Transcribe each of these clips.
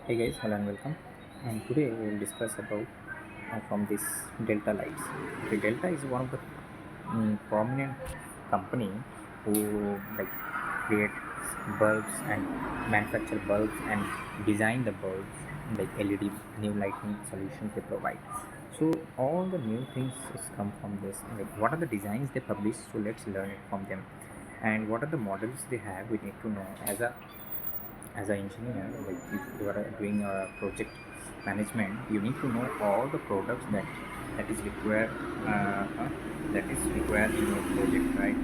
Hey guys, hello and welcome. And today we will discuss about from this Delta lights. Okay, Delta is one of the prominent company who create bulbs and manufacture bulbs and design the bulbs like LED new lighting solutions they provide. So all the new things is come from this. Like what are the designs they publish? So let's learn it from them. And what are the models they have? We need to know as an engineer. Like if you are doing a project management, you need to know all the products that is required that is required in your project, right?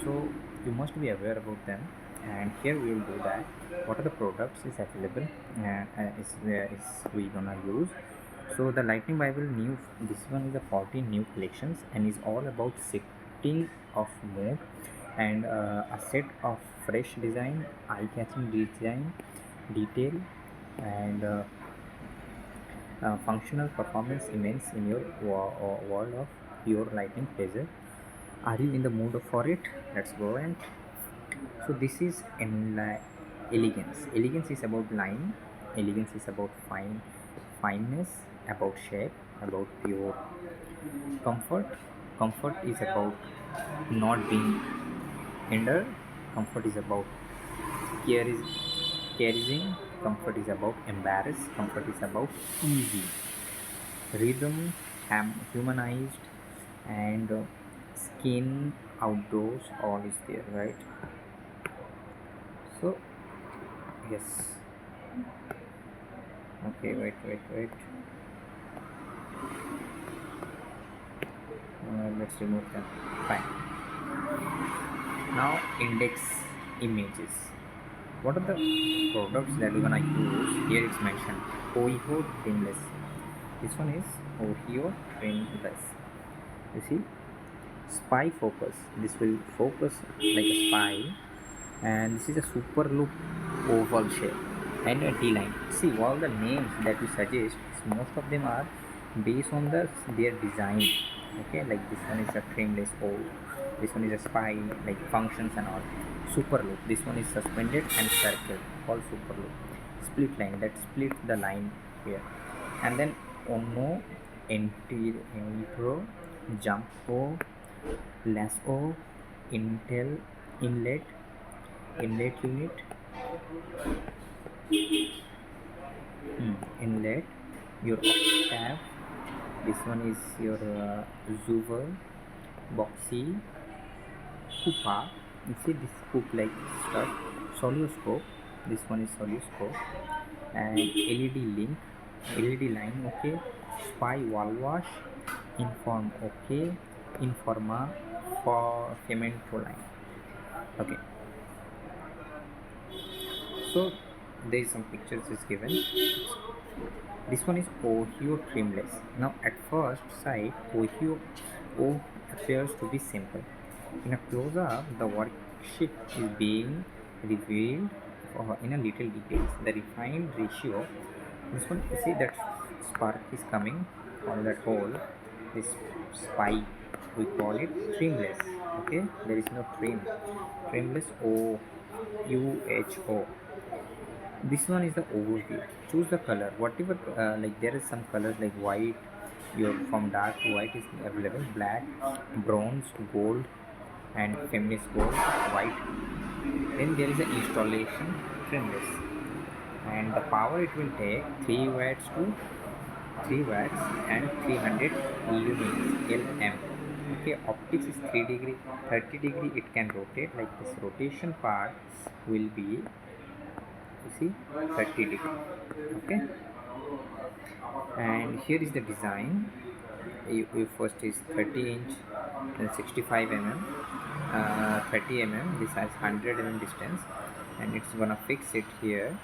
So you must be aware about them, and here we will do that. What are the products is available is we gonna use. So the lightning bible new, this one is a 14 new collections and is all about setting of mood and a set of fresh design, eye-catching design, detail, and functional performance immense in your world of pure lightning pleasure. Are you in the mood for it? Let's go. And so this is elegance. Elegance is about line. Elegance is about fineness, about shape, about pure comfort. Comfort is about not being hindered. Comfort is about care is carrying. Comfort is about embarrass. Comfort is about easy. Rhythm, humanized, and skin outdoors. All is there, right? So yes. Okay. Wait. Let's remove them. Fine. Now index images. What are the products that we're gonna use? Here it's mentioned Ohio Trimless. This one is Ohio Trimless. You see, spy focus. This will focus like a spy, and this is a super loop oval shape and a D line. See, all the names that we suggest, most of them are based on their design. Okay, like this one is a trimless O, this one is a spy, like functions and all. Super loop, this one is suspended and circle, all super loop. Split line, that split the line here. And then ono, intro, jump O, lasso, intel, inlet, inlet unit, inlet, your octave. This one is your Zuver, Boxy, Coupa. You see this coop like stuff. Soloscope. This one is soloscope. And LED link, LED line. Okay. Spy wall wash. Inform. Okay. Informa for Femento line. Okay. So there is some pictures is given. This one is Ohio trimless. Now at first sight, Ohio O appears to be simple. In a close-up, the worksheet is being revealed in a little details. The refined ratio. This one, you see that spark is coming on that hole. This spike, we call it trimless. Okay, there is no trim. Trimless O U H O. This one is the overview. Choose the color whatever, like there is some colors like white, your from dark to white is available, black, bronze, gold, and feminist gold, white. Then there is an installation trimless, and the power it will take 3 watts to 3 watts and 300 lumens lm. Okay, optics is 3 degree 30 degree, it can rotate. Like this rotation part will be, you see, 30 degree. Okay, and here is the design. You first is 30 inch, then 65 mm, 30 mm, this has 100 mm distance, and it's gonna fix it here.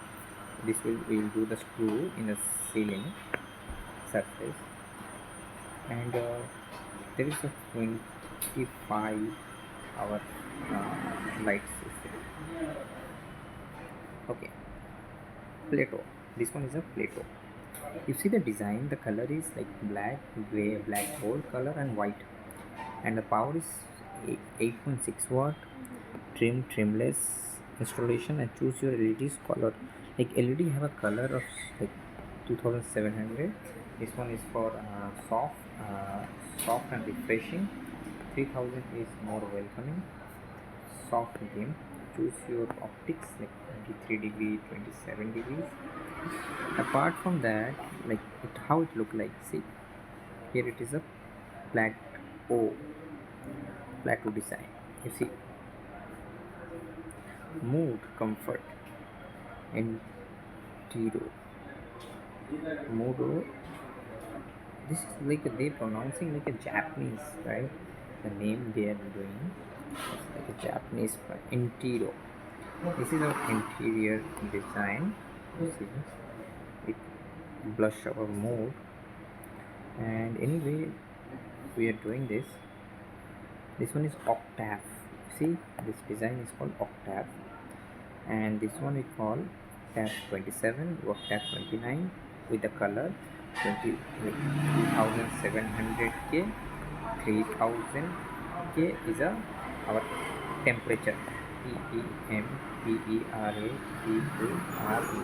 This will do the screw in the ceiling surface, and there is a 25 hour light system. Okay, Plato. This one is a Plato. You see the design, the color is like black, gray, black gold color, and white, and the power is 8.6 watt. Trimless installation, and choose your LED's color Like LED have a color of like 2700. This one is for soft and refreshing. 3000 is more welcoming, soft dim. Choose your optics like 23 degree, 27 degrees. Apart from that, like how it look like, see here it is a plateau plateau design. You see, mood, comfort, interior, mood. This is like they pronouncing like a Japanese, right? The name they are doing is like a Japanese interior. This is our interior design. You see, it blush our mood. And anyway, we are doing this. This one is octave. See, this design is called octave, and this one we call octave 27, octave 29 with the color 20 like 2700K. 3000K is our temperature.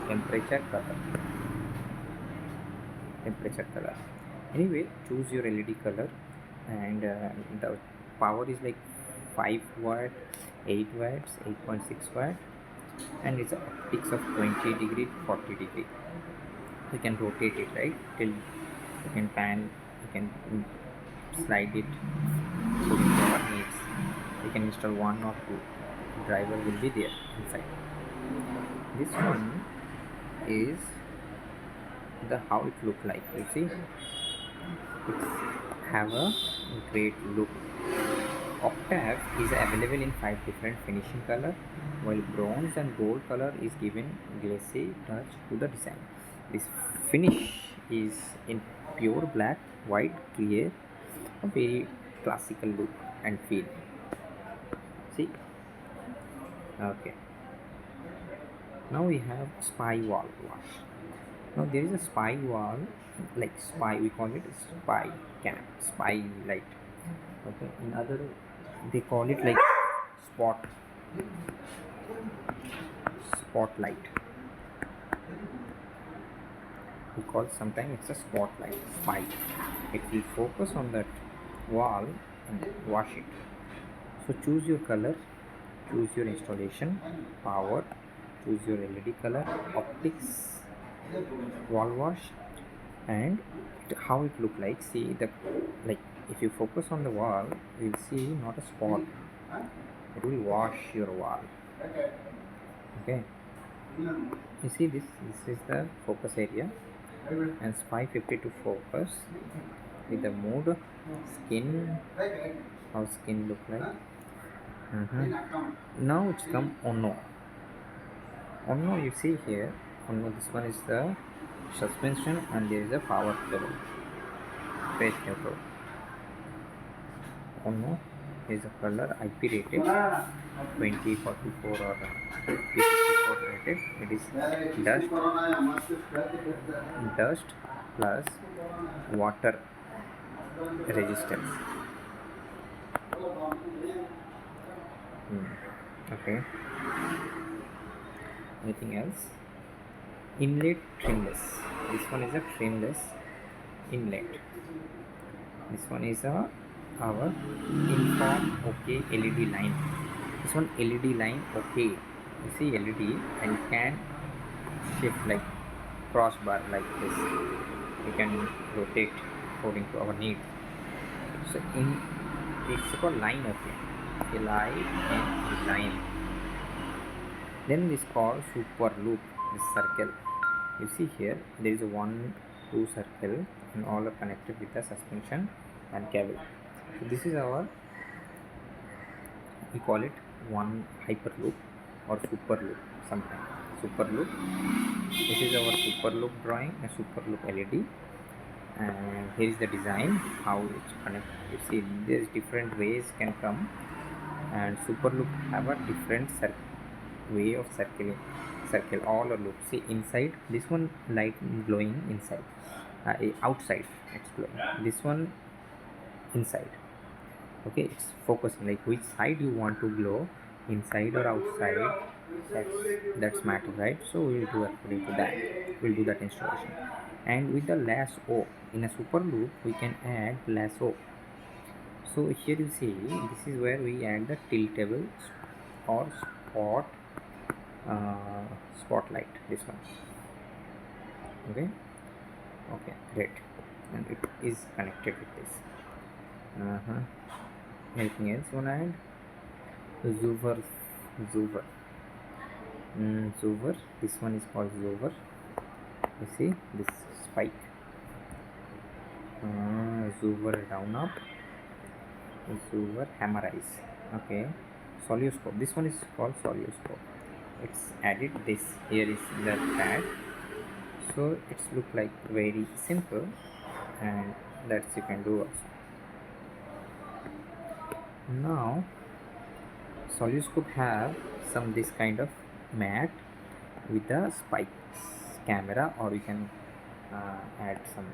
TEMPERATURE temperature color. Anyway, choose your LED color, and the power is like 5 watt, 8 watts, 8.6 watt, and it's a optics of 20 degree to 40 degree. You can rotate it, right, till you can pan, you can slide it according to our needs. You can install one or two driver will be there inside. This one is the how it look like. You see, it's have a great look. Octave is available in 5 different finishing color, while bronze and gold color is given glassy touch to the design. This finish is in pure black, white, clear, a very classical look and feel. See, okay. Now we have spy wall wash. Now there is a spy wall, like spy. We call it spy cam, spy light. Okay. In other, they call it like spotlight. We call sometimes it's a spotlight, spy. It will focus on that wall and wash it. So choose your color, choose your installation, power, choose your LED color, optics, wall wash, and how it look like. See the like if you focus on the wall, you will see not a spot. It will wash your wall. Okay. You see this is the focus area, and spy 50 to focus with the mode skin, how skin look like. Now it's come Ono. Ono, you see here, Ono, this one is the suspension, and there is a power level, phase neutral. Ono is a color IP rated 2044 or 5054 rated. It is dust plus water resistance. Okay. Anything else? Inlet trimless. This one is a trimless inlet. This one is our inform OK LED line. This one LED line OK. You see LED and can shift like crossbar like this. We can rotate according to our need. So in it's called line OK. Line. Then this called super loop, this circle. You see here there is a 1 2 circle, and all are connected with the suspension and cable. So this is our, we call it one hyper loop or super loop sometimes. Super loop. This is our super loop drawing, a super loop LED. And here is the design, how it's connected. You see there's different ways can come, and super loop have a different way of circle all a loop. See inside, this one light glowing inside, outside it's glowing, this one inside. Okay, it's focusing like which side you want to glow, inside or outside. That's matter, right? So we'll do according to that. We'll do that installation. And with the lasso in a super loop, we can add lasso. So here you see, this is where we add the tiltable or uh, spotlight. This one. Okay. Okay. Great. And it is connected with this. Anything else you wanna add? Zoover. Zoover. Zoover. This one is called zoover. You see this spike. Zoover down up. Zoover hammerize. Okay. Soluoscope. This one is called soluoscope. It's added. This here is the pad. So it's look like very simple, and that's you can do also. Now soluoscope have some this kind of mat with the spikes camera, or you can add some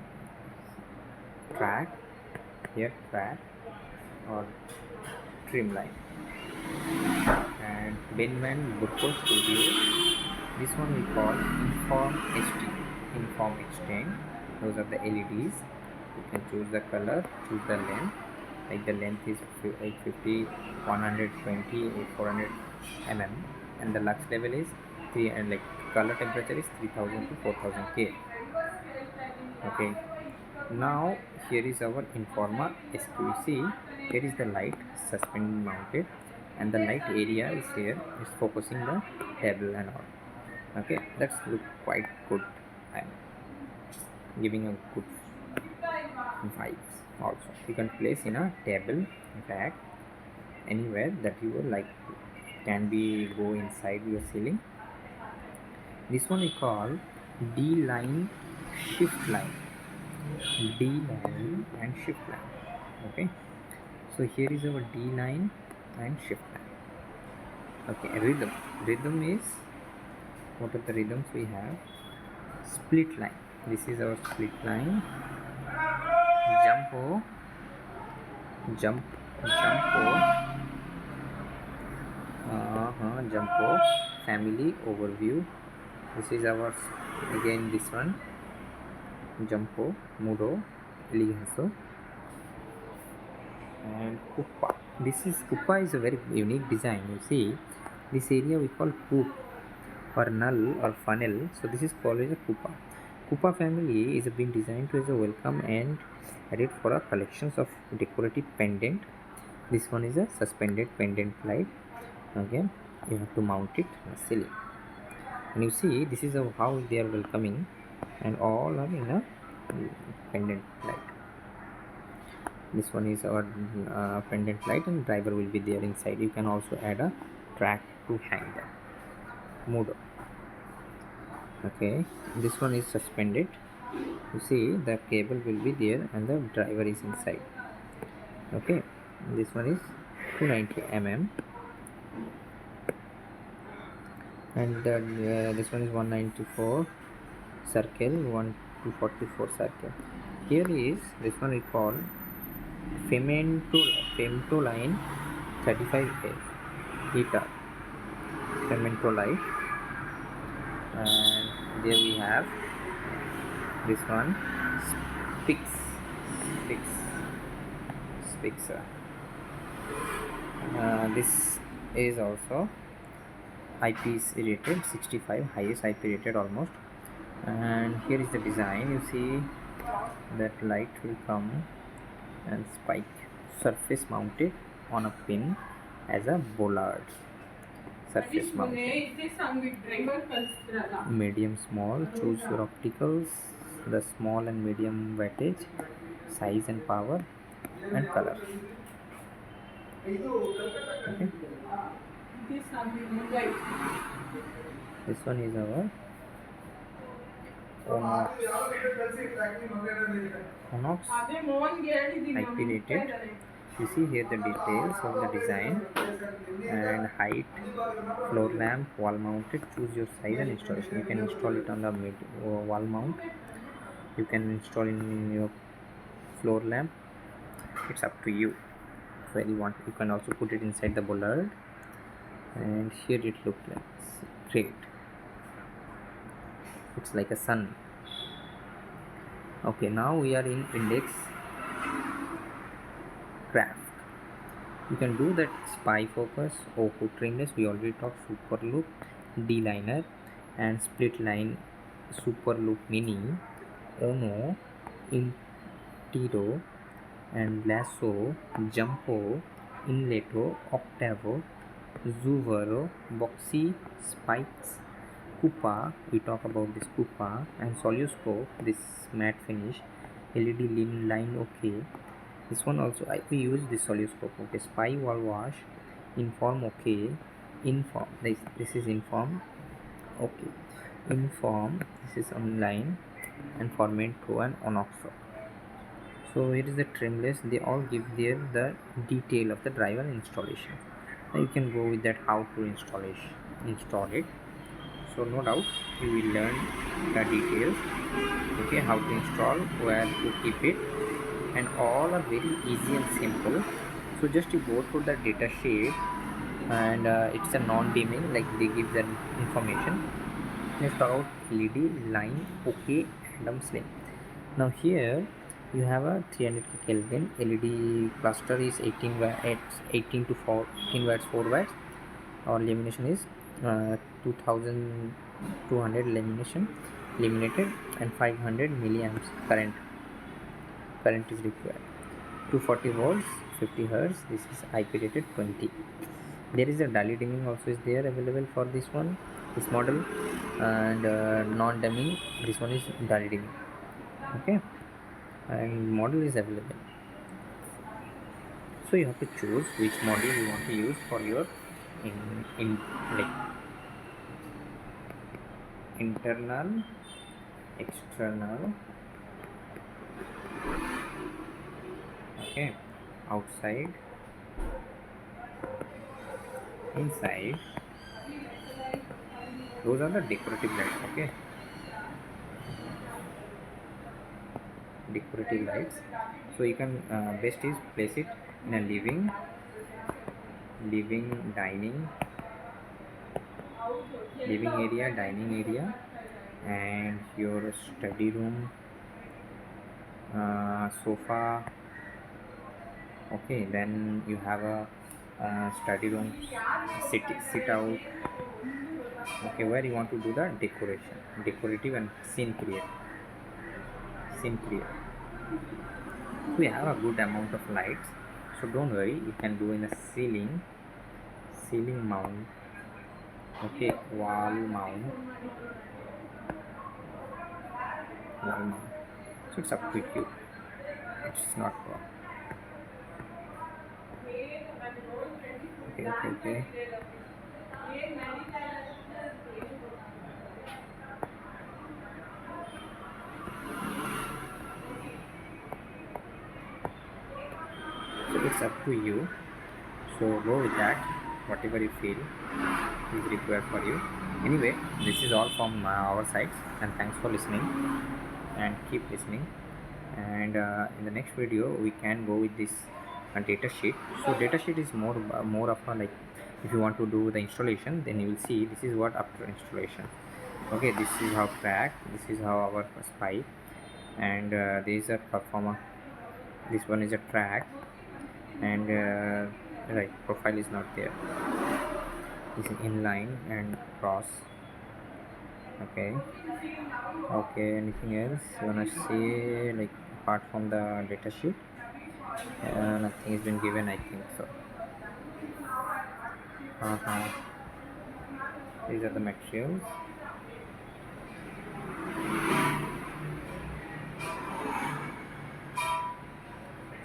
track here, track or trim line. And Benman Burko Studio, this one we call inform extend. Those are the LEDs. You can choose the color, choose the length, like the length is 850, 120, 400 mm, and the lux level is 3, and like color temperature is 3000 to 4000 K. Okay, now here is our Informa SQC. Here is the light suspended mounted, and the light area is here, is focusing the table and all. Okay, that's look quite good. I'm giving a good vibes. Also you can place in a table, in fact anywhere that you would like. Can be go inside your ceiling. This one we call D line shift line. D line and shift line. Okay, so here is our D line and shift line. Okay, rhythm is, what are the rhythms we have? Split line. This is our split line. Jumpo, jumpo family overview. This is our, again this one, jumpo mudo eleganzo, and Kupa. Kupa is a very unique design. You see, this area we call coop or null or funnel. So this is called as a Kupa. Kupa family is being designed as a welcome and added for a collections of decorative pendant. This one is a suspended pendant light. Okay, you have to mount it in a ceiling. And you see, this is how they are welcoming, and all are in a pendant light. This one is our pendant light, and driver will be there inside. You can also add a track to hang them. Mood. Okay, this one is suspended. You see, the cable will be there and the driver is inside. Okay, this one is 290 mm, and this one is 194 circle, 244 circle. Here is this one we call femto line 35A heater, femto light. And there we have this one, Spixer. This is also IPs rated 65, highest IP rated almost. And here is the design. You see that light will come and spike, surface mounted on a pin as a bollard. Surface mounted. Medium, small. Choose your opticals. The small and medium wattage, size and power, and color. Okay. This one is our Onox IP rated. You see here the details of the design and height, floor lamp, wall mounted. Choose your size and installation. You can install it on the wall mount. You can install in your floor lamp. It's up to you. So you can also put it inside the bollard. And here it looks like Great. It's like a sun. Okay, now we are in index craft. You can do that spy focus or hook trimless. We already talked super loop, D liner, and split line super loop mini, Ono, Intiro, and Lasso, Jumpo, Inleto, Octavo, Zuvero, Boxy, Spikes, Coupa. We talk about this Coupa, and Soluscope, this matte finish, LED line okay. This one also we use this Soluscope. Okay, Spy wall wash, Inform okay, Inform. This is Inform okay, Inform. This is online, and Format Pro and on off. So here is the trimless. They all give there the detail of the driver installation. Now you can go with that how to install it. So no doubt you will learn the details. Okay, how to install, where to keep it, and all are very easy and simple. So just you go through the data sheet, and it's a non-dimming, like they give the information. Let's talk about LED line okay and slim. Now here you have a 300 Kelvin LED cluster is 18 watts, 18 to 14 watts, 4 watts. Our illumination is 2200 illumination illuminated, and 500 milliamps current is required. 240 volts, 50 hertz. This is IP rated 20. There is a daily dimming also is there available for this one, this model, and non-dimming. This one is daily dimming. Okay, and model is available. So you have to choose which model you want to use for your in like internal, external, okay, outside, inside. Those are the decorative lights. Okay, decorative lights. So you can best is place it in a dining, living area, dining area, and your study room, sofa. Okay, then you have a study room, sit out. Okay, where you want to do the decorative and scene create. We have a good amount of lights, so don't worry, you can do in a ceiling mount. Okay, wall mount. So it's up to you. It's not wrong. Okay. So it's up to you. So go with that, whatever you feel is required for you. Anyway, this is all from our side, and thanks for listening, and keep listening. And in the next video we can go with this data sheet. So data sheet is more of a, like, if you want to do the installation, then you will see this is what after installation. Okay, this is how track, this is how our spy, and there is a performer. This one is a track, and right, profile is not there. This is inline and cross. Okay, anything else you wanna say, like, apart from the data sheet? Nothing has been given, I think so. These are the materials.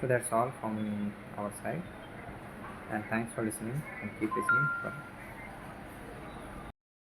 So that's all from our side, and thanks for listening, and keep listening. Bye.